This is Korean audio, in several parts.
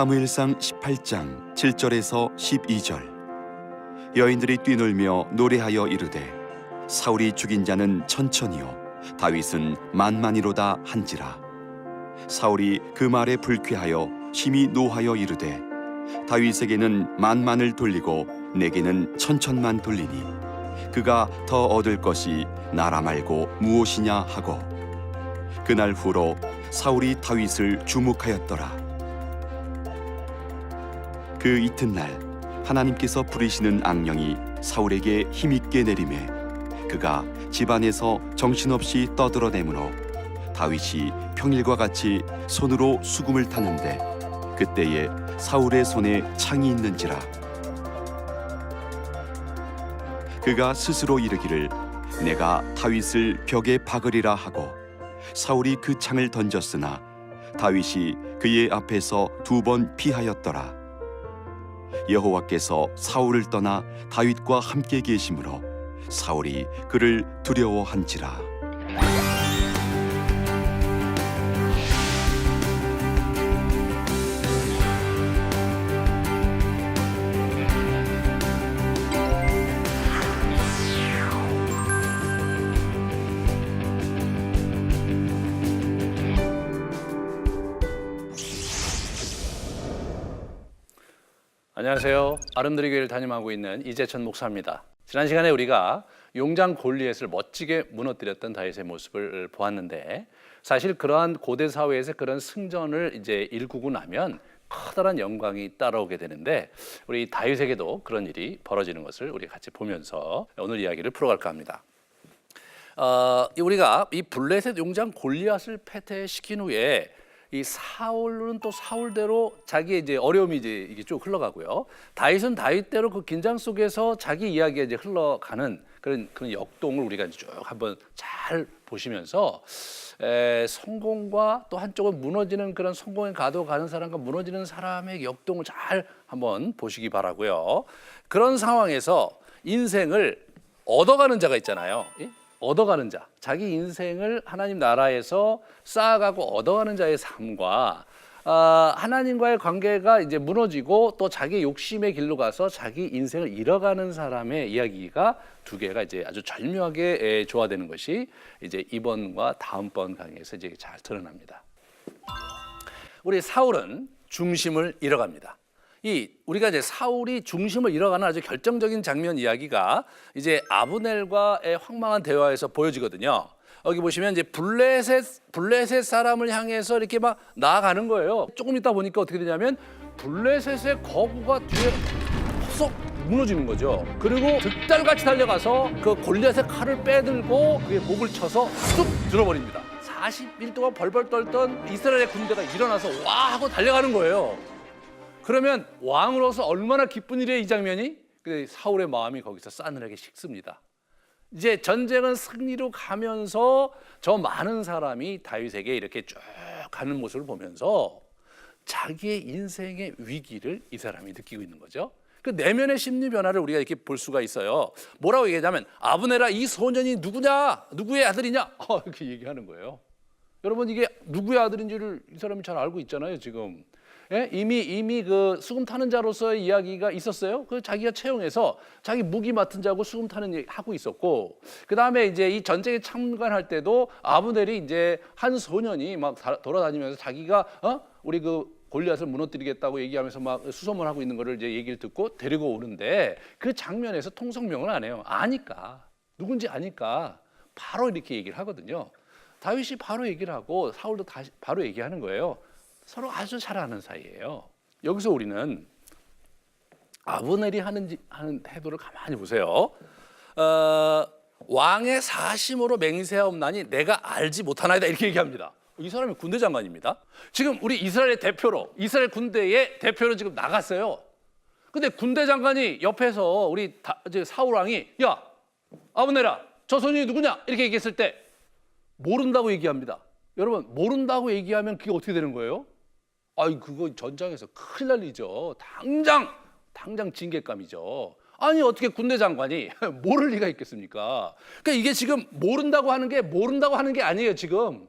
사무엘상 18장 7절에서 12절. 여인들이 뛰놀며 노래하여 이르되 사울이 죽인 자는 천천히요 다윗은 만만이로다 한지라. 사울이 그 말에 불쾌하여 심히 노하여 이르되 다윗에게는 만만을 돌리고 내게는 천천만 돌리니 그가 더 얻을 것이 나라 말고 무엇이냐 하고, 그날 후로 사울이 다윗을 주목하였더라. 그 이튿날 하나님께서 부리시는 악령이 사울에게 힘있게 내림에 그가 집안에서 정신없이 떠들어대므로 다윗이 평일과 같이 손으로 수금을 타는데 그때에 사울의 손에 창이 있는지라. 그가 스스로 이르기를 내가 다윗을 벽에 박으리라 하고 사울이 그 창을 던졌으나 다윗이 그의 앞에서 2번 피하였더라. 여호와께서 사울을 떠나 다윗과 함께 계심으로 사울이 그를 두려워한지라. 안녕하세요. 아름드리 교회를 담임하고 있는 이재천 목사입니다. 지난 시간에 우리가 용장 골리앗을 멋지게 무너뜨렸던 다윗의 모습을 보았는데, 사실 그러한 고대 사회에서 그런 승전을 이제 일구고 나면 커다란 영광이 따라오게 되는데, 우리 다윗에게도 그런 일이 벌어지는 것을 우리 같이 보면서 오늘 이야기를 풀어갈까 합니다. 우리가 이 블레셋 용장 골리앗을 패퇴시킨 후에 이 사울은 또 사울대로 자기의 이제 어려움이 이제 이게 쭉 흘러가고요. 다윗은 다윗대로 그 긴장 속에서 자기 이야기가 이제 흘러가는 그런 역동을 우리가 이제 쭉 한번 잘 보시면서 성공과 또 한쪽은 무너지는 그런 성공의 가도 가는 사람과 무너지는 사람의 역동을 잘 한번 보시기 바라고요. 그런 상황에서 인생을 얻어가는 자가 있잖아요. 얻어가는 자, 자기 인생을 하나님 나라에서 쌓아가고 얻어가는 자의 삶과 하나님과의 관계가 이제 무너지고 또 자기 욕심의 길로 가서 자기 인생을 잃어가는 사람의 이야기가 두 개가 이제 아주 절묘하게 조화되는 것이 이제 이번과 다음번 강의에서 이제 잘 드러납니다. 우리 사울은 중심을 잃어갑니다. 우리가 이제 사울이 중심을 잃어가는 아주 결정적인 장면 이야기가 이제 아브넬과의 황망한 대화에서 보여지거든요. 여기 보시면 이제 블레셋 사람을 향해서 이렇게 막 나아가는 거예요. 조금 있다 보니까 어떻게 되냐면 블레셋의 거구가 뒤에 쏙 무너지는 거죠. 그리고 득달같이 달려가서 그 골리앗의 칼을 빼들고 그의 목을 쳐서 쑥 들어버립니다. 40일 동안 벌벌 떨던 이스라엘의 군대가 일어나서 와 하고 달려가는 거예요. 그러면 왕으로서 얼마나 기쁜 일이에요, 이 장면이? 사울의 마음이 거기서 싸늘하게 식습니다. 이제 전쟁은 승리로 가면서 저 많은 사람이 다윗에게 이렇게 쭉 가는 모습을 보면서 자기의 인생의 위기를 이 사람이 느끼고 있는 거죠. 그 내면의 심리 변화를 우리가 이렇게 볼 수가 있어요. 뭐라고 얘기하냐면 아브넬아, 이 소년이 누구냐? 누구의 아들이냐? 이렇게 얘기하는 거예요. 여러분, 이게 누구의 아들인지를 이 사람이 잘 알고 있잖아요, 지금. 예? 이미 그 수금 타는 자로서의 이야기가 있었어요. 그 자기가 채용해서 자기 무기 맡은 자고 수금 타는 일 하고 있었고, 그 다음에 이제 이 전쟁에 참관할 때도 아브넬이 이제 한 소년이 막 돌아다니면서 자기가 우리 그 골리앗을 무너뜨리겠다고 얘기하면서 막 수소문하고 있는 거를 이제 얘기를 듣고 데리고 오는데, 그 장면에서 통성명을 안 해요. 아니까, 누군지 아니까 바로 이렇게 얘기를 하거든요. 다윗이 바로 얘기를 하고 사울도 다시 바로 얘기하는 거예요. 서로 아주 잘 아는 사이예요. 여기서 우리는 아브넬이 하는 태도를 가만히 보세요. 왕의 사심으로 맹세하옵나니 내가 알지 못하나이다, 이렇게 얘기합니다. 이 사람이 군대 장관입니다. 지금 우리 이스라엘 대표로, 이스라엘 군대의 대표로 지금 나갔어요. 근데 군대 장관이 옆에서 우리 사울 왕이 야, 아브넬아, 저 소년이 누구냐? 이렇게 얘기했을 때 모른다고 얘기합니다. 여러분, 모른다고 얘기하면 그게 어떻게 되는 거예요? 그거 전장에서 큰일 날 일이죠. 당장 징계감이죠. 아니, 어떻게 군대 장관이 모를 리가 있겠습니까? 그러니까 이게 지금 모른다고 하는 게 아니에요. 지금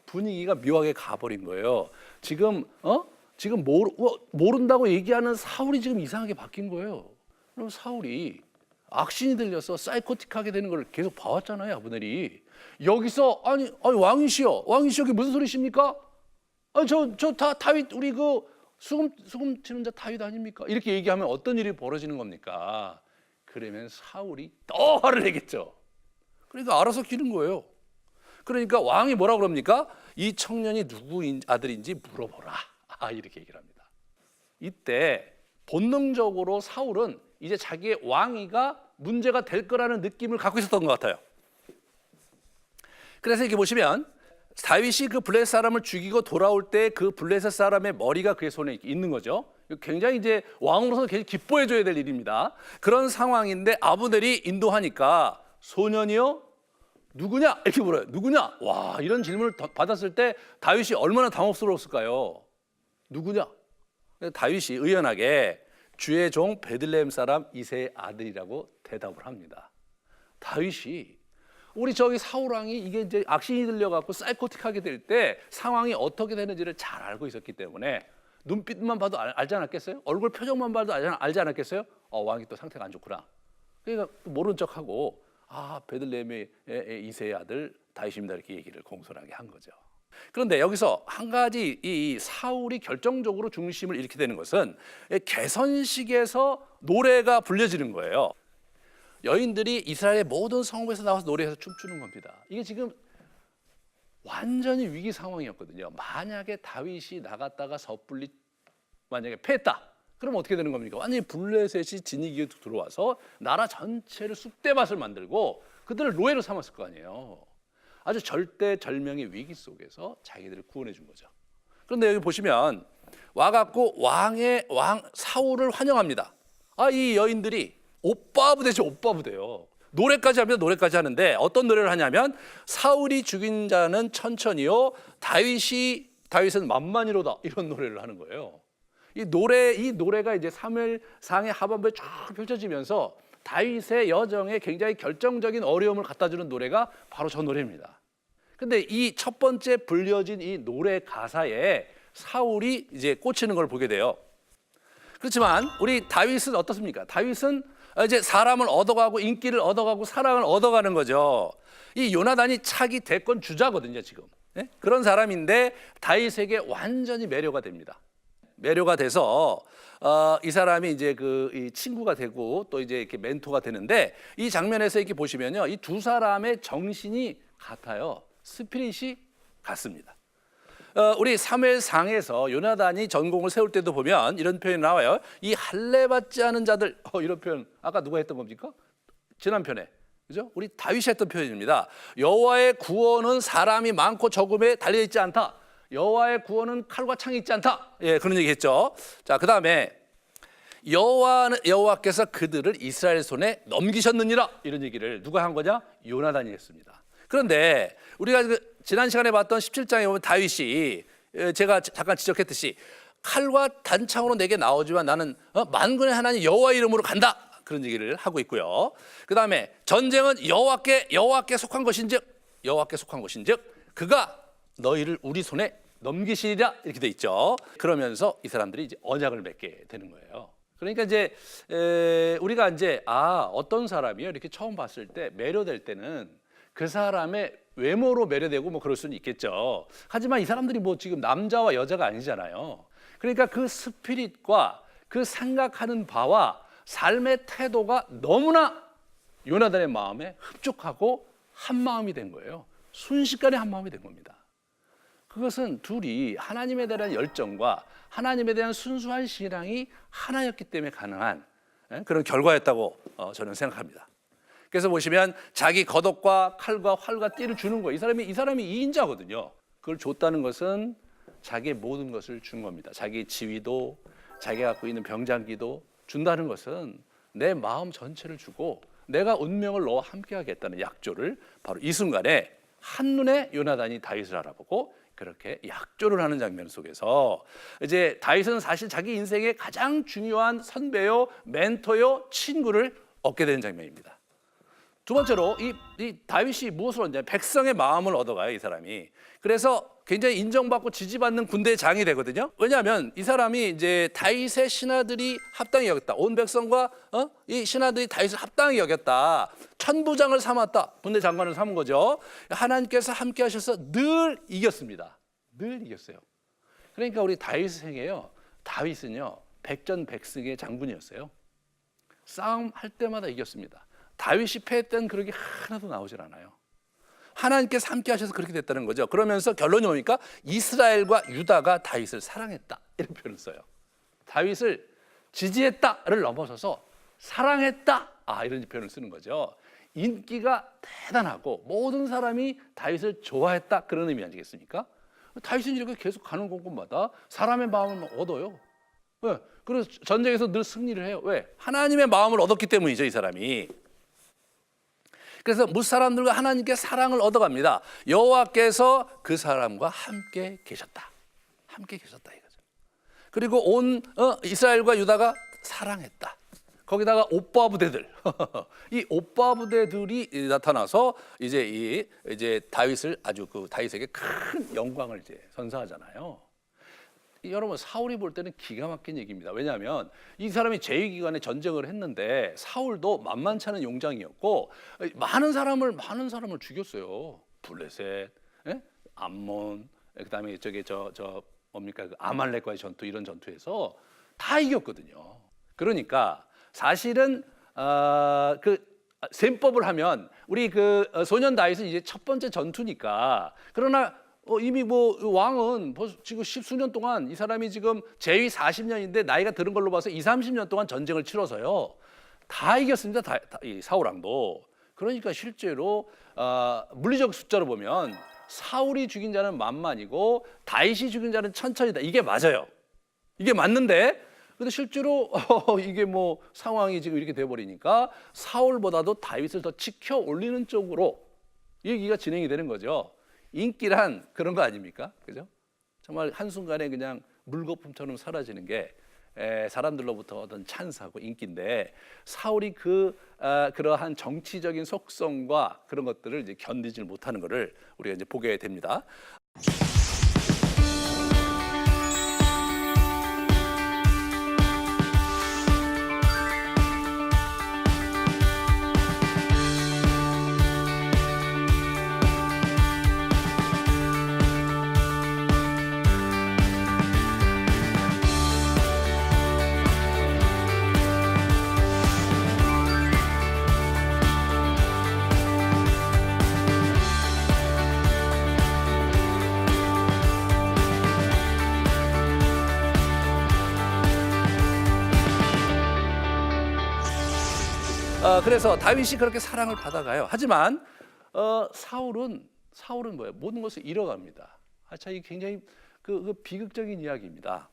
분위기가 묘하게 가버린 거예요. 지금 지금 모른다고 얘기하는 사울이 지금 이상하게 바뀐 거예요. 그럼 사울이 악신이 들려서 사이코틱하게 되는 걸 계속 봐왔잖아요, 아브넬이. 여기서 아니 왕이시여, 왕이시여, 이게 무슨 소리십니까? 아니 저 다윗, 우리 그 수금 치는 자 다윗 아닙니까? 이렇게 얘기하면 어떤 일이 벌어지는 겁니까? 그러면 사울이 더 화를 내겠죠. 그러니까 알아서 기른 거예요. 그러니까 왕이 뭐라 그럽니까? 이 청년이 누구 아들인지 물어보라. 이렇게 얘기를 합니다. 이때 본능적으로 사울은 이제 자기의 왕위가 문제가 될 거라는 느낌을 갖고 있었던 것 같아요. 그래서 이렇게 보시면 다윗이 그 블레셋 사람을 죽이고 돌아올 때 그 블레셋 사람의 머리가 그의 손에 있는 거죠. 굉장히 이제 왕으로서 굉장히 기뻐해줘야 될 일입니다. 그런 상황인데 아브넬이 인도하니까 소년이요? 누구냐? 이렇게 물어요. 누구냐? 와, 이런 질문을 받았을 때 다윗이 얼마나 당혹스러웠을까요? 누구냐? 다윗이 의연하게 주의 종 베들레헴 사람 이새의 아들이라고 대답을 합니다. 다윗이 우리 저기 사울 왕이 이게 이제 악신이 들려갖고 사이코틱하게 될 때 상황이 어떻게 되는지를 잘 알고 있었기 때문에 눈빛만 봐도 알지 않았겠어요? 얼굴 표정만 봐도 알지 않았겠어요? 왕이 또 상태가 안 좋구나. 그러니까 모른 척하고 베들레헴의 이새의 아들 다윗입니다, 이렇게 얘기를 공손하게 한 거죠. 그런데 여기서 한 가지 이 사울이 결정적으로 중심을 잃게 되는 것은 개선식에서 노래가 불려지는 거예요. 여인들이 이스라엘의 모든 성읍에서 나와서 노래해서 춤추는 겁니다. 이게 지금 완전히 위기 상황이었거든요. 만약에 다윗이 나갔다가 섣불리 만약에 패했다, 그럼 어떻게 되는 겁니까? 완전히 블레셋이 진이기에 들어와서 나라 전체를 쑥대밭을 만들고 그들을 노예로 삼았을 거 아니에요. 아주 절대절명의 위기 속에서 자기들을 구원해 준 거죠. 그런데 여기 보시면 와갖고 왕 사울을 환영합니다. 이 여인들이 오빠 부대죠, 오빠 부대요. 노래까지 합니다. 노래까지 하는데 어떤 노래를 하냐면 사울이 죽인 자는 천천히요, 다윗은 만만히로다, 이런 노래를 하는 거예요. 이 노래가 이제 사무엘상의 하반부에 쫙 펼쳐지면서 다윗의 여정에 굉장히 결정적인 어려움을 갖다 주는 노래가 바로 저 노래입니다. 근데 이 첫 번째 불려진 이 노래 가사에 사울이 이제 꽂히는 걸 보게 돼요. 그렇지만 우리 다윗은 어떻습니까? 다윗은 이제 사람을 얻어가고 인기를 얻어가고 사랑을 얻어가는 거죠. 이 요나단이 차기 대권 주자거든요, 지금. 네? 그런 사람인데 다윗에게 완전히 매료가 됩니다. 매료가 돼서 이 사람이 이제 이 친구가 되고 또 이제 이렇게 멘토가 되는데, 이 장면에서 이렇게 보시면요, 이 두 사람의 정신이 같아요. 스피릿이 같습니다. 우리 사무엘상에서 요나단이 전공을 세울 때도 보면 이런 표현이 나와요. 이 할례받지 않은 자들, 이런 표현 아까 누가 했던 겁니까? 지난 편에, 그죠? 우리 다윗이 했던 표현입니다. 여호와의 구원은 사람이 많고 적음에 달려 있지 않다. 여호와의 구원은 칼과 창이 있지 않다. 예, 그런 얘기했죠. 자, 그 다음에 여호와께서 그들을 이스라엘 손에 넘기셨느니라, 이런 얘기를 누가 한 거냐? 요나단이 했습니다. 그런데 우리가 지난 시간에 봤던 17장에 보면 다윗이 제가 잠깐 지적했듯이 칼과 단창으로 내게 나오지만 나는 만군의 하나님 여호와 이름으로 간다, 그런 얘기를 하고 있고요. 그 다음에 전쟁은 여호와께 속한 것인즉 그가 너희를 우리 손에 넘기시리라, 이렇게 돼 있죠. 그러면서 이 사람들이 이제 언약을 맺게 되는 거예요. 그러니까 이제 우리가 이제 어떤 사람이요, 이렇게 처음 봤을 때 매료될 때는 그 사람의 외모로 매료되고 뭐 그럴 수는 있겠죠. 하지만 이 사람들이 뭐 지금 남자와 여자가 아니잖아요. 그러니까 그 스피릿과 그 생각하는 바와 삶의 태도가 너무나 요나단의 마음에 흡족하고 한 마음이 된 거예요. 순식간에 한 마음이 된 겁니다. 그것은 둘이 하나님에 대한 열정과 하나님에 대한 순수한 신앙이 하나였기 때문에 가능한 그런 결과였다고 저는 생각합니다. 그래서 보시면 자기 겉옷과 칼과 활과 띠를 주는 거예요. 이 사람이 2인자거든요. 그걸 줬다는 것은 자기의 모든 것을 준 겁니다. 자기 지위도, 자기가 갖고 있는 병장기도 준다는 것은 내 마음 전체를 주고 내가 운명을 너와 함께 하겠다는 약조를 바로 이 순간에 한눈에 요나단이 다윗을 알아보고 그렇게 약조를 하는 장면 속에서 이제 다윗은 사실 자기 인생의 가장 중요한 선배요, 멘토요, 친구를 얻게 되는 장면입니다. 두 번째로 이 다윗이 무엇을 얻냐면 백성의 마음을 얻어가요, 이 사람이. 그래서 굉장히 인정받고 지지받는 군대의 장이 되거든요. 왜냐하면 이 사람이 이제 다윗의 신하들이 합당히 여겼다. 온 백성과 이 신하들이 다윗을 합당히 여겼다. 천부장을 삼았다. 군대 장관을 삼은 거죠. 하나님께서 함께 하셔서 늘 이겼습니다. 늘 이겼어요. 그러니까 우리 다윗에게요. 다윗은요. 백전백승의 장군이었어요. 싸움할 때마다 이겼습니다. 다윗이 패했던 그런 게 하나도 나오질 않아요. 하나님께서 함께 하셔서 그렇게 됐다는 거죠. 그러면서 결론이 뭡니까? 이스라엘과 유다가 다윗을 사랑했다. 이런 표현을 써요. 다윗을 지지했다를 넘어서서 사랑했다. 이런 표현을 쓰는 거죠. 인기가 대단하고 모든 사람이 다윗을 좋아했다. 그런 의미 아니겠습니까? 다윗은 이렇게 계속 가는 곳곳마다 사람의 마음을 얻어요. 왜? 그래서 전쟁에서 늘 승리를 해요. 왜? 하나님의 마음을 얻었기 때문이죠, 이 사람이. 그래서 무사람들과 하나님께 사랑을 얻어갑니다. 여호와께서 그 사람과 함께 계셨다. 함께 계셨다 이거죠. 그리고 온 이스라엘과 유다가 사랑했다. 거기다가 오빠 부대들, 이 오빠 부대들이 나타나서 이제 다윗을 아주 그 다윗에게 큰 영광을 이제 선사하잖아요. 여러분 사울이 볼 때는 기가 막힌 얘기입니다. 왜냐하면 이 사람이 제2기간에 전쟁을 했는데 사울도 만만치 않은 용장이었고 많은 사람을 죽였어요. 블레셋, 암몬, 그다음에 뭡니까 그 아말렉과의 전투 이런 전투에서 다 이겼거든요. 그러니까 사실은 그 셈법을 하면 우리 그 소년 다윗은 이제 첫 번째 전투니까 그러나 이미 뭐 왕은 지금 십수년 동안 이 사람이 지금 재위 40년인데 나이가 들은 걸로 봐서 20-30년 동안 전쟁을 치러서요 다 이겼습니다. 이 사울왕도. 그러니까 실제로 물리적 숫자로 보면 사울이 죽인 자는 만만이고 다윗이 죽인 자는 천천이다. 이게 맞아요. 이게 맞는데 근데 실제로 이게 뭐 상황이 지금 이렇게 돼버리니까 사울보다도 다윗을 더 지켜 올리는 쪽으로 얘기가 진행이 되는 거죠. 인기란 그런 거 아닙니까? 그죠? 정말 한순간에 그냥 물거품처럼 사라지는 게 사람들로부터 얻은 찬사고 인기인데 사울이 그러한 정치적인 속성과 그런 것들을 이제 견디질 못하는 것을 우리가 이제 보게 됩니다. 그래서 다윗이 그렇게 사랑을 받아가요. 하지만 사울은 뭐예요? 모든 것을 잃어갑니다. 이 굉장히 그 비극적인 이야기입니다.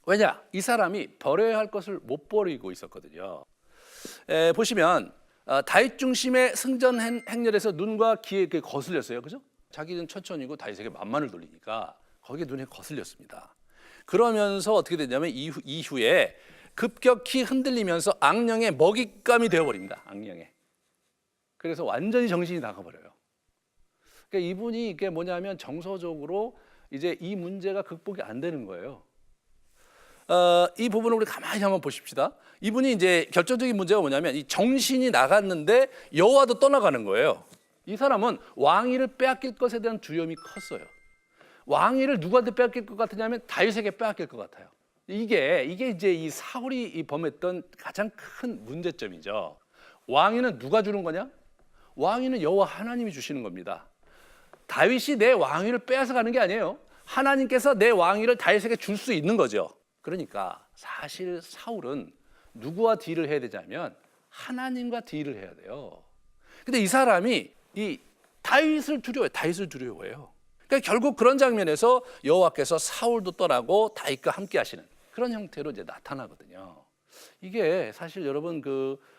왜냐? 이 사람이 버려야 할 것을 못 버리고 있었거든요. 보시면 다윗 중심의 승전 행렬에서 눈과 귀에 거슬렸어요. 그죠? 자기는 천천히고 다윗에게 만만을 돌리니까 거기에 눈에 거슬렸습니다. 그러면서 어떻게 됐냐면 이후에 급격히 흔들리면서 악령의 먹잇감이 되어버립니다. 악령에. 그래서 완전히 정신이 나가버려요. 그러니까 이분이 이게 뭐냐면 정서적으로 이제 이 문제가 극복이 안 되는 거예요. 이 부분을 우리 가만히 한번 보십시다. 이분이 이제 결정적인 문제가 뭐냐면 이 정신이 나갔는데 여호와도 떠나가는 거예요. 이 사람은 왕위를 빼앗길 것에 대한 두려움이 컸어요. 왕위를 누구한테 빼앗길 것 같으냐면 다윗에게 빼앗길 것 같아요. 이게 이제 이 사울이 범했던 가장 큰 문제점이죠. 왕위는 누가 주는 거냐? 왕위는 여호와 하나님이 주시는 겁니다. 다윗이 내 왕위를 빼앗아 가는 게 아니에요. 하나님께서 내 왕위를 다윗에게 줄 수 있는 거죠. 그러니까 사실 사울은 누구와 딜을 해야 되냐면 하나님과 딜을 해야 돼요. 근데 이 사람이 이 다윗을 두려워해요. 그러니까 결국 그런 장면에서 여호와께서 사울도 떠나고 다윗과 함께 하시는 그런 형태로 이제 나타나거든요. 이게 사실 여러분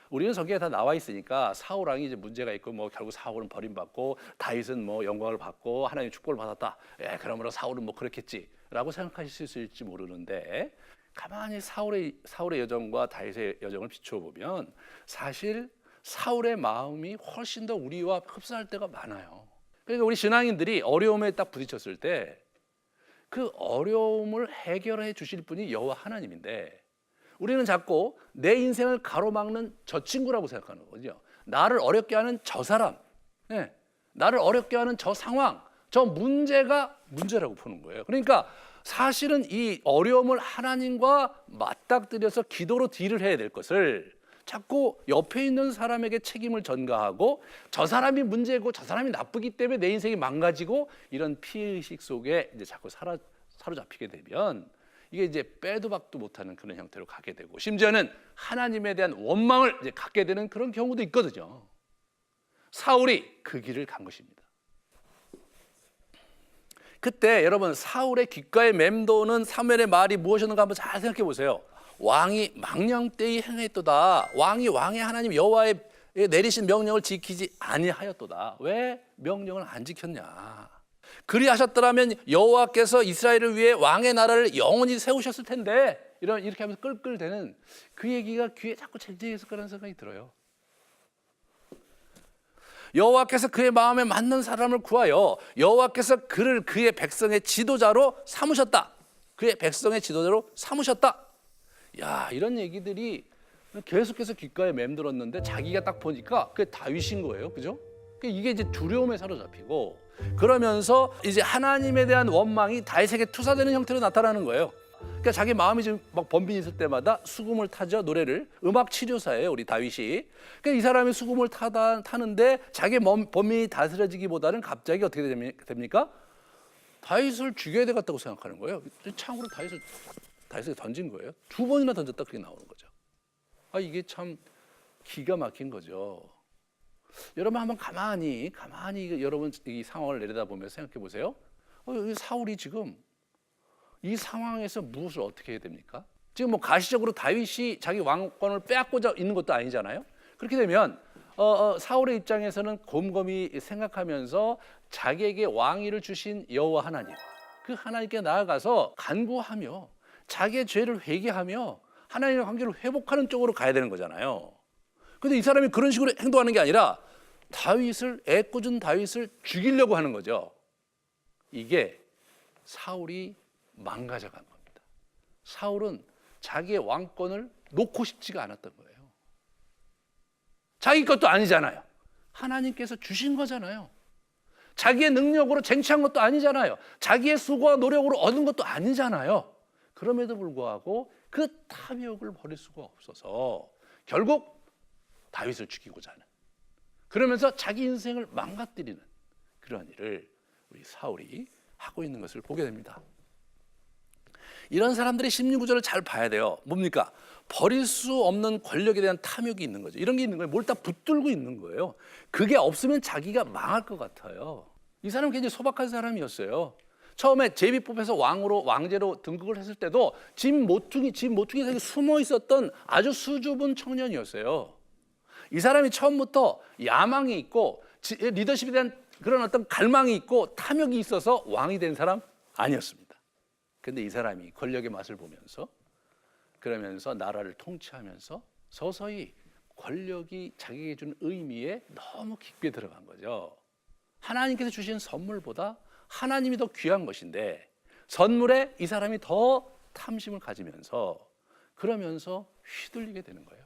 우리는 성경에 다 나와 있으니까 사울 왕이 이제 문제가 있고 뭐 결국 사울은 버림받고 다윗은 뭐 영광을 받고 하나님의 축복을 받았다. 그러므로 사울은 뭐 그렇겠지라고 생각하실 수 있을지 모르는데 가만히 사울의 여정과 다윗의 여정을 비추어 보면 사실 사울의 마음이 훨씬 더 우리와 흡사할 때가 많아요. 그러니까 우리 신앙인들이 어려움에 딱 부딪혔을 때 그 어려움을 해결해 주실 분이 여호와 하나님인데, 우리는 자꾸 내 인생을 가로막는 저 친구라고 생각하는 거죠. 나를 어렵게 하는 저 사람, 나를 어렵게 하는 저 상황, 저 문제가 문제라고 보는 거예요. 그러니까 사실은 이 어려움을 하나님과 맞닥뜨려서 기도로 딜을 해야 될 것을 자꾸 옆에 있는 사람에게 책임을 전가하고, 저 사람이 문제고 저 사람이 나쁘기 때문에 내 인생이 망가지고, 이런 피해의식 속에 이제 자꾸 사로잡히게 되면 이게 이제 빼도 박도 못하는 그런 형태로 가게 되고, 심지어는 하나님에 대한 원망을 이제 갖게 되는 그런 경우도 있거든요. 사울이 그 길을 간 것입니다. 그때 여러분, 사울의 귓가에 맴도는 사무엘의 말이 무엇이었는가 한번 잘 생각해 보세요. 왕이 망령되이 행했도다. 왕이 왕의 하나님 여호와의 내리신 명령을 지키지 아니하였도다. 왜 명령을 안 지켰냐? 그리하셨더라면 여호와께서 이스라엘을 위해 왕의 나라를 영원히 세우셨을 텐데, 이렇게 하면서 끌끌대는 그 얘기가 귀에 자꾸 쟁쟁했을 거라는 생각이 들어요. 여호와께서 그의 마음에 맞는 사람을 구하여 여호와께서 그를 그의 백성의 지도자로 삼으셨다. 그의 백성의 지도자로 삼으셨다. 야, 이런 얘기들이 계속해서 귓가에 맴들었는데 자기가 딱 보니까 그게 다윗인 거예요. 그죠? 이게 이제 두려움에 사로잡히고, 그러면서 이제 하나님에 대한 원망이 다윗에게 투사되는 형태로 나타나는 거예요. 그러니까 자기 마음이 좀 막 번빈 있을 때마다 수금을 타죠. 노래를. 음악 치료사예요, 우리 다윗이. 그러니까 이 사람이 수금을 타는데 자기 번민이 다스려지기보다는 갑자기 어떻게 됩니까? 다윗을 죽여야 되겠다고 생각하는 거예요. 창으로 다윗에게 던진 거예요. 2번이나 던졌다, 그게 나오는 거죠. 이게 참 기가 막힌 거죠. 여러분 한번 가만히 여러분 이 상황을 내려다보면서 생각해 보세요. 사울이 지금 이 상황에서 무엇을 어떻게 해야 됩니까? 지금 뭐 가시적으로 다윗이 자기 왕권을 빼앗고자 있는 것도 아니잖아요. 그렇게 되면 사울의 입장에서는 곰곰이 생각하면서 자기에게 왕위를 주신 여호와 하나님, 그 하나님께 나아가서 간구하며 자기의 죄를 회개하며 하나님의 관계를 회복하는 쪽으로 가야 되는 거잖아요. 그런데 이 사람이 그런 식으로 행동하는 게 아니라 애꿎은 다윗을 죽이려고 하는 거죠. 이게 사울이 망가져간 겁니다. 사울은 자기의 왕권을 놓고 싶지가 않았던 거예요. 자기 것도 아니잖아요. 하나님께서 주신 거잖아요. 자기의 능력으로 쟁취한 것도 아니잖아요. 자기의 수고와 노력으로 얻은 것도 아니잖아요. 그럼에도 불구하고 그 탐욕을 버릴 수가 없어서 결국 다윗을 죽이고자 하는, 그러면서 자기 인생을 망가뜨리는 그러한 일을 우리 사울이 하고 있는 것을 보게 됩니다. 이런 사람들의 심리 구조를 잘 봐야 돼요. 뭡니까? 버릴 수 없는 권력에 대한 탐욕이 있는 거죠. 이런 게 있는 거예요. 뭘 다 붙들고 있는 거예요. 그게 없으면 자기가 망할 것 같아요. 이 사람은 굉장히 소박한 사람이었어요. 처음에 제비뽑혀서 왕제로 등극을 했을 때도 집 모퉁이에 숨어 있었던 아주 수줍은 청년이었어요. 이 사람이 처음부터 야망이 있고 리더십에 대한 그런 어떤 갈망이 있고 탐욕이 있어서 왕이 된 사람 아니었습니다. 그런데 이 사람이 권력의 맛을 보면서, 그러면서 나라를 통치하면서 서서히 권력이 자기에게 주는 의미에 너무 깊게 들어간 거죠. 하나님께서 주신 선물보다 하나님이 더 귀한 것인데 선물에 이 사람이 더 탐심을 가지면서, 그러면서 휘둘리게 되는 거예요.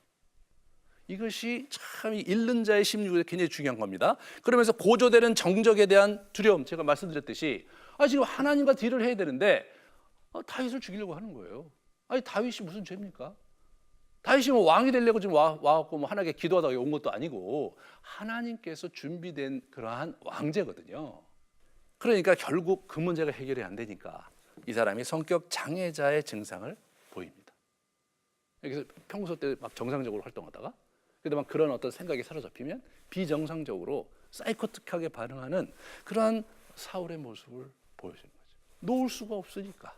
이것이 참 잃는 자의 심리가 굉장히 중요한 겁니다. 그러면서 고조되는 정적에 대한 두려움, 제가 말씀드렸듯이 지금 하나님과 딜을 해야 되는데 다윗을 죽이려고 하는 거예요. 다윗이 무슨 죄입니까? 다윗이 뭐 왕이 되려고 지금 와갖고 뭐 하나님께 기도하다가 온 것도 아니고 하나님께서 준비된 그러한 왕제거든요. 그러니까 결국 그 문제가 해결이 안 되니까 이 사람이 성격 장애자의 증상을 보입니다. 그래서 평소 때 막 정상적으로 활동하다가 그래도 막 그런 어떤 생각이 사로잡히면 비정상적으로 사이코틱하게 반응하는 그러한 사울의 모습을 보여주는 거죠. 놓을 수가 없으니까.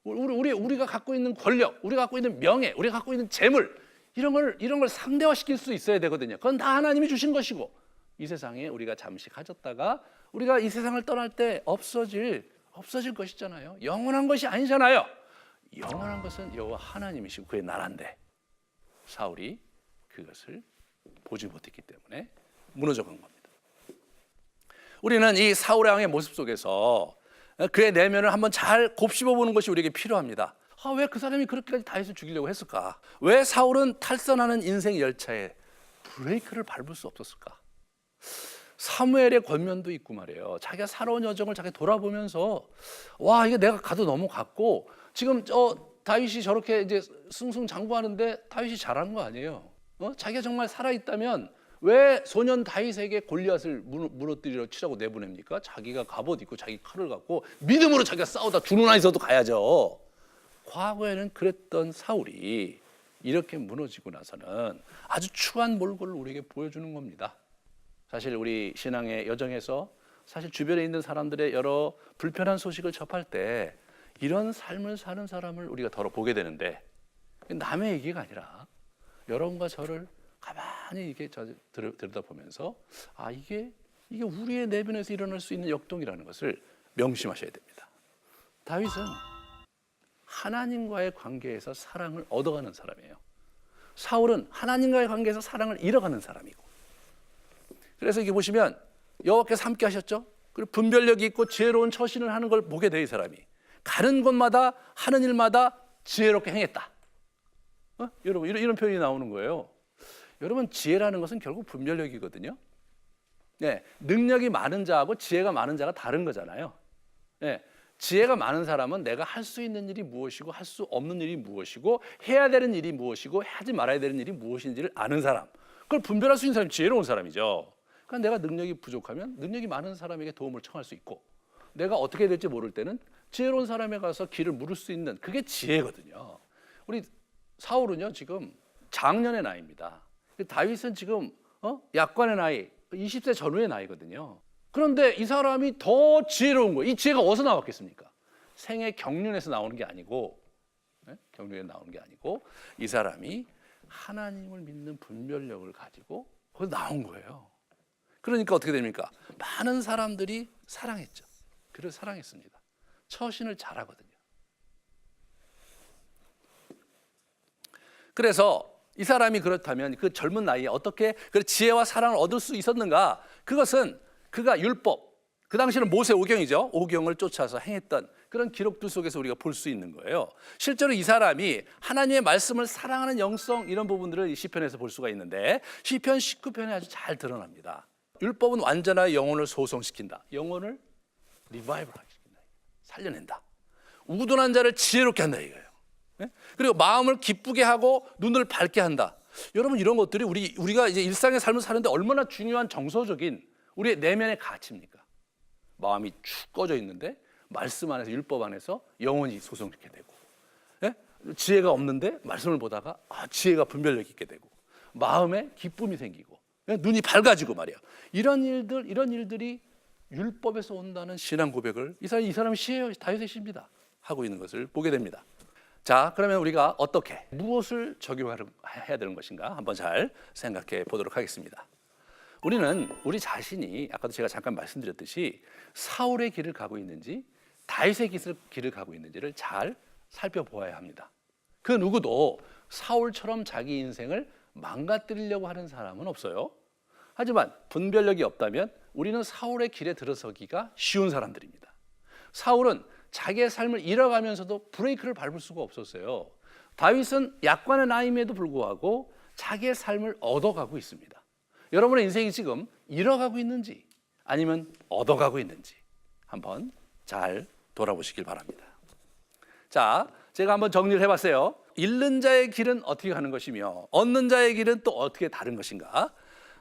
우리가 갖고 있는 권력, 우리가 갖고 있는 명예, 우리가 갖고 있는 재물, 이런 걸 상대화시킬 수 있어야 되거든요. 그건 다 하나님이 주신 것이고, 이 세상에 우리가 잠시 가졌다가 우리가 이 세상을 떠날 때 없어질 것이잖아요. 영원한 것이 아니잖아요. 영원한 것은 여호와 하나님이시고 그의 나라인데 사울이 그것을 보지 못했기 때문에 무너져간 겁니다. 우리는 이 사울의 왕의 모습 속에서 그의 내면을 한번 잘 곱씹어 보는 것이 우리에게 필요합니다. 왜 그 사람이 그렇게까지 다윗을 죽이려고 했을까? 왜 사울은 탈선하는 인생 열차에 브레이크를 밟을 수 없었을까? 사무엘의 권면도 있고 말이에요. 자기가 살아온 여정을 자기 돌아보면서 와, 이게 내가 가도 넘어갔고 지금 다윗이 저렇게 이제 승승장구하는데 다윗이 잘하는 거 아니에요. 자기가 정말 살아있다면 왜 소년 다윗에게 골리앗을 무너뜨리려 치라고 내보냅니까? 자기가 갑옷 입고 자기 칼을 갖고 믿음으로 자기가 싸우다 죽는 한에서도 가야죠. 과거에는 그랬던 사울이 이렇게 무너지고 나서는 아주 추한 몰골을 우리에게 보여주는 겁니다. 사실 우리 신앙의 여정에서 사실 주변에 있는 사람들의 여러 불편한 소식을 접할 때 이런 삶을 사는 사람을 우리가 더러 보게 되는데 남의 얘기가 아니라 여러분과 저를 가만히 이렇게 들여다보면서 이게 우리의 내면에서 일어날 수 있는 역동이라는 것을 명심하셔야 됩니다. 다윗은 하나님과의 관계에서 사랑을 얻어가는 사람이에요. 사울은 하나님과의 관계에서 사랑을 잃어가는 사람이고, 그래서 이게 보시면 여호와께서 함께 하셨죠. 그리고 분별력이 있고 지혜로운 처신을 하는 걸 보게 돼. 이 사람이 가는 곳마다 하는 일마다 지혜롭게 행했다. 여러분 이런 표현이 나오는 거예요. 여러분 지혜라는 것은 결국 분별력이거든요. 네, 능력이 많은 자하고 지혜가 많은 자가 다른 거잖아요. 네, 지혜가 많은 사람은 내가 할 수 있는 일이 무엇이고 할 수 없는 일이 무엇이고 해야 되는 일이 무엇이고 하지 말아야 되는 일이 무엇인지를 아는 사람, 그걸 분별할 수 있는 사람이 지혜로운 사람이죠. 그러니까 내가 능력이 부족하면 능력이 많은 사람에게 도움을 청할 수 있고, 내가 어떻게 될지 모를 때는 지혜로운 사람에 가서 길을 물을 수 있는, 그게 지혜거든요. 우리 사울은요 지금 장년의 나이입니다. 다윗은 지금 약관의 나이, 20세 전후의 나이거든요. 그런데 이 사람이 더 지혜로운 거예요. 이 지혜가 어디서 나왔겠습니까? 생애 경륜에서 나오는 게 아니고, 경륜에 나오는 게 아니고 이 사람이 하나님을 믿는 분별력을 가지고 거기서 나온 거예요. 그러니까 어떻게 됩니까? 많은 사람들이 사랑했죠. 그를 사랑했습니다. 처신을 잘하거든요. 그래서 이 사람이 그렇다면 그 젊은 나이에 어떻게 그 지혜와 사랑을 얻을 수 있었는가? 그것은 그가 율법, 그 당시는 모세 오경이죠. 오경을 쫓아서 행했던 그런 기록들 속에서 우리가 볼 수 있는 거예요. 실제로 이 사람이 하나님의 말씀을 사랑하는 영성, 이런 부분들을 이 시편에서 볼 수가 있는데 시편 19편에 아주 잘 드러납니다. 율법은 완전한 영혼을 소성시킨다. 영혼을 리바이벌 시킨다. 살려낸다. 우둔한 자를 지혜롭게 한다 이거예요. 그리고 마음을 기쁘게 하고 눈을 밝게 한다. 여러분 이런 것들이 우리가 이제 일상의 삶을 사는데 얼마나 중요한 정서적인 우리의 내면의 가치입니까? 마음이 축 꺼져 있는데 말씀 안에서, 율법 안에서 영혼이 소성시게 되고, 지혜가 없는데 말씀을 보다가 지혜가 분별력 있게 되고, 마음에 기쁨이 생기고, 눈이 밝아지고 말이야. 이런 일들이 율법에서 온다는 신앙 고백을 이 사람이 다윗의 시입니다. 하고 있는 것을 보게 됩니다. 자, 그러면 우리가 어떻게 무엇을 적용해야 되는 것인가 한번 잘 생각해 보도록 하겠습니다. 우리는 우리 자신이 아까도 제가 잠깐 말씀드렸듯이 사울의 길을 가고 있는지 다윗의 길을 가고 있는지를 잘 살펴보아야 합니다. 그 누구도 사울처럼 자기 인생을 망가뜨리려고 하는 사람은 없어요. 하지만 분별력이 없다면 우리는 사울의 길에 들어서기가 쉬운 사람들입니다. 사울은 자기의 삶을 잃어가면서도 브레이크를 밟을 수가 없었어요. 다윗은 약관의 나이임에도 불구하고 자기의 삶을 얻어가고 있습니다. 여러분의 인생이 지금 잃어가고 있는지 아니면 얻어가고 있는지 한번 잘 돌아보시길 바랍니다. 자, 제가 한번 정리를 해봤어요. 잃는 자의 길은 어떻게 가는 것이며 얻는 자의 길은 또 어떻게 다른 것인가?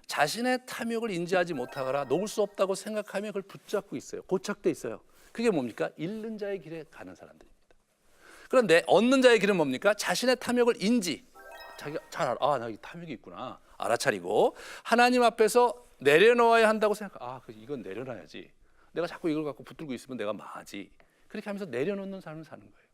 자신의 탐욕을 인지하지 못하거나 놓을 수 없다고 생각하며 그걸 붙잡고 있어요. 고착돼 있어요. 그게 뭡니까? 잃는 자의 길에 가는 사람들입니다. 그런데 얻는 자의 길은 뭡니까? 자신의 탐욕을 자기가 잘 알아. 나 탐욕이 있구나. 알아차리고 하나님 앞에서 내려놓아야 한다고 이건 내려놔야지. 내가 자꾸 이걸 갖고 붙들고 있으면 내가 망하지. 그렇게 하면서 내려놓는 삶을 사는 거예요.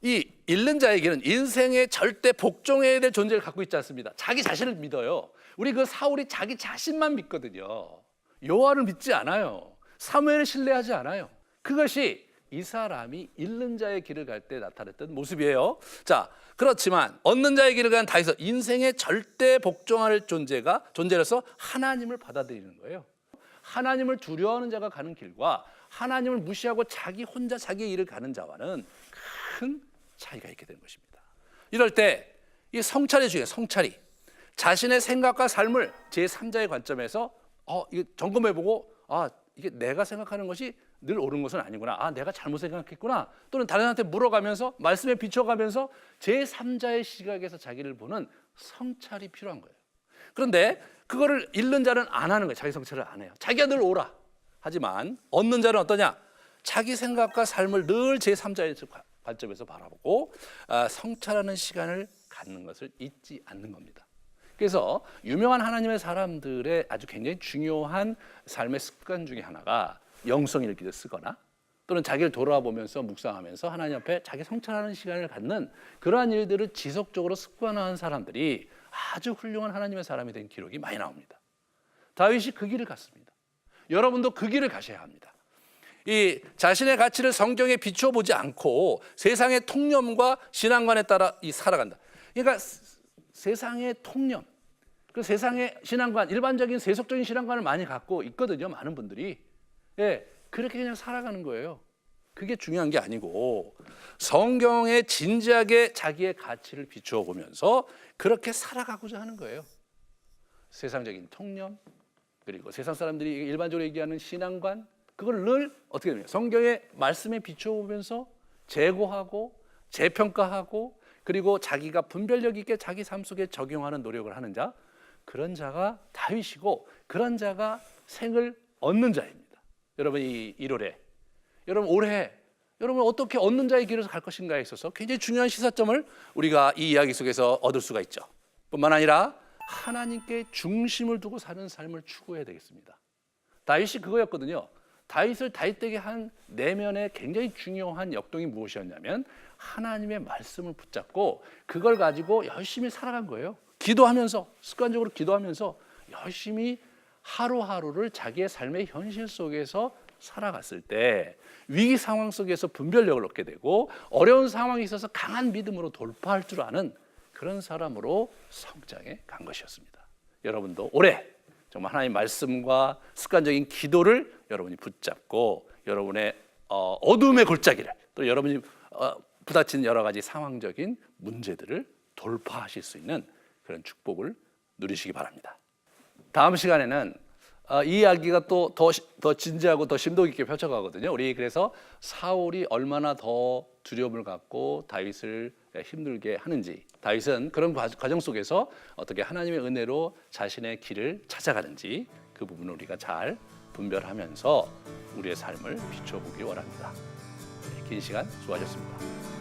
이 잃는 자의 길은 인생의 절대 복종해야 될 존재를 갖고 있지 않습니다. 자기 자신을 믿어요. 우리 그 사울이 자기 자신만 믿거든요. 여호와를 믿지 않아요. 사무엘을 신뢰하지 않아요. 그것이 이 사람이 잃는 자의 길을 갈 때 나타냈던 모습이에요. 자, 그렇지만 얻는 자의 길을 가는 다윗은 인생의 절대 복종할 존재로서 하나님을 받아들이는 거예요. 하나님을 두려워하는 자가 가는 길과 하나님을 무시하고 자기 혼자 자기의 일을 가는 자와는 큰 차이가 있게 되는 것입니다. 이럴 때 이 성찰이 중요해요. 성찰이. 자신의 생각과 삶을 제3자의 관점에서 이거 점검해보고 이게 내가 생각하는 것이 늘 옳은 것은 아니구나. 내가 잘못 생각했구나. 또는 다른 한테 물어가면서 말씀에 비춰가면서 제3자의 시각에서 자기를 보는 성찰이 필요한 거예요. 그런데 그거를 잃는 자는 안 하는 거예요. 자기 성찰을 안 해요. 자기가 늘 옳아. 하지만 얻는 자는 어떠냐? 자기 생각과 삶을 늘 제3자의 관점에서 바라보고 성찰하는 시간을 갖는 것을 잊지 않는 겁니다. 그래서 유명한 하나님의 사람들의 아주 굉장히 중요한 삶의 습관 중에 하나가 영성일기를 쓰거나 또는 자기를 돌아보면서 묵상하면서 하나님 앞에 자기 성찰하는 시간을 갖는 그러한 일들을 지속적으로 습관화한 사람들이 아주 훌륭한 하나님의 사람이 된 기록이 많이 나옵니다. 다윗이 그 길을 갔습니다. 여러분도 그 길을 가셔야 합니다. 이 자신의 가치를 성경에 비춰보지 않고 세상의 통념과 신앙관에 따라 살아간다. 그러니까 세상의 통념, 그 세상의 신앙관, 일반적인 세속적인 신앙관을 많이 갖고 있거든요. 많은 분들이. 그렇게 그냥 살아가는 거예요. 그게 중요한 게 아니고 성경에 진지하게 자기의 가치를 비추어 보면서 그렇게 살아가고자 하는 거예요. 세상적인 통념, 그리고 세상 사람들이 일반적으로 얘기하는 신앙관, 그걸 늘 어떻게 되냐? 성경의 말씀에 비추어 보면서 재고하고 재평가하고 그리고 자기가 분별력 있게 자기 삶 속에 적용하는 노력을 하는 자, 그런 자가 다윗이고 그런 자가 생을 얻는 자입니다. 여러분 이 1월에 여러분 올해 여러분 어떻게 얻는 자의 길에서 갈 것인가에 있어서 굉장히 중요한 시사점을 우리가 이 이야기 속에서 얻을 수가 있죠. 뿐만 아니라 하나님께 중심을 두고 사는 삶을 추구해야 되겠습니다. 다윗이 그거였거든요. 다윗을 다윗되게 한 내면의 굉장히 중요한 역동이 무엇이었냐면 하나님의 말씀을 붙잡고 그걸 가지고 열심히 살아간 거예요. 기도하면서 습관적으로 기도하면서 열심히 하루하루를 자기의 삶의 현실 속에서 살아갔을 때 위기 상황 속에서 분별력을 얻게 되고 어려운 상황에 있어서 강한 믿음으로 돌파할 줄 아는 그런 사람으로 성장해 간 것이었습니다. 여러분도 올해 정말 하나님의 말씀과 습관적인 기도를 여러분이 붙잡고 여러분의 어둠의 골짜기를 또 여러분이 부딪힌 여러 가지 상황적인 문제들을 돌파하실 수 있는 그런 축복을 누리시기 바랍니다. 다음 시간에는 이 이야기가 또 더 진지하고 더 심도 깊게 펼쳐가거든요. 우리 그래서 사울이 얼마나 더 두려움을 갖고 다윗을 힘들게 하는지, 다윗은 그런 과정 속에서 어떻게 하나님의 은혜로 자신의 길을 찾아가는지 그 부분을 우리가 잘 분별하면서 우리의 삶을 비춰보기 원합니다. 긴 시간 수고하셨습니다.